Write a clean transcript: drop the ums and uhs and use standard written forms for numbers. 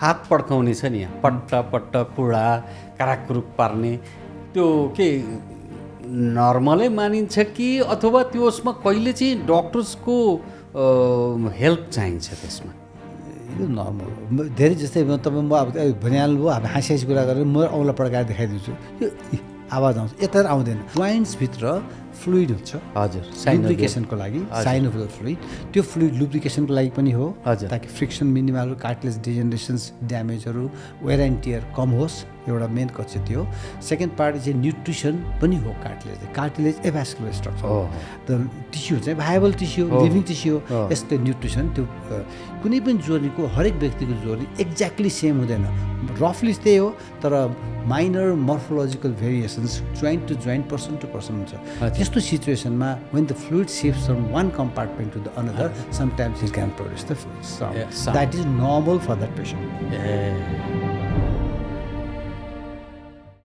हात पड्काउने छ नि यहाँ पट्ट पट्ट कुडा काराकुरुक पार्ने त्यो के नर्मलै मानिन्छ कि अथवा त्यसमा कहिले चाहिँ डक्टर्सको हेल्प चाहिन्छ त्यसमा? यो नर्मल हो। धेरै जस्तै तपाईँ म अब भनिहाल्नुभयो, अब हाँसी कुरा गरेर म औँला पड्काएर देखाइदिन्छु, यो आवाज आउँछ, यता आउँदैन। जोइन्ट्सभित्र फ्लुइड हुन्छ, हजुर, लुब्रिकेसनको लागि साइनोभियल फ्लुइड, त्यो फ्लुइड लुब्रिकेसनको लागि पनि हो, ताकि फ्रिक्सन मिनिमल, कार्टिलेज डिजेनरेसन्स, ड्यामेजहरू, वेयर एन्ड टियर कम होस्, एउटा मेन कन्सेप्ट त्यो हो। सेकेन्ड पार्ट चाहिँ न्युट्रिसन पनि हो। कार्टिलेज एभास्कुलर स्ट्रक्चर हो, त टिस्यु चाहिँ भाइबल टिस्यु, लिभिङ टिस्यु हो। यसको न्युट्रिसन त्यो कुनै पनि जोर्नीको हरेक व्यक्तिको जोर्नी एक्ज्याक्टली सेम हुँदैन, रफली त्यही हो, तर minor morphological variations joint to joint, person to person हुन्छ। त्यस्तो सिचुएसनमा when the fluid shifts from one compartment to the another, sometimes it can produce the fluid. So that is normal for that patient.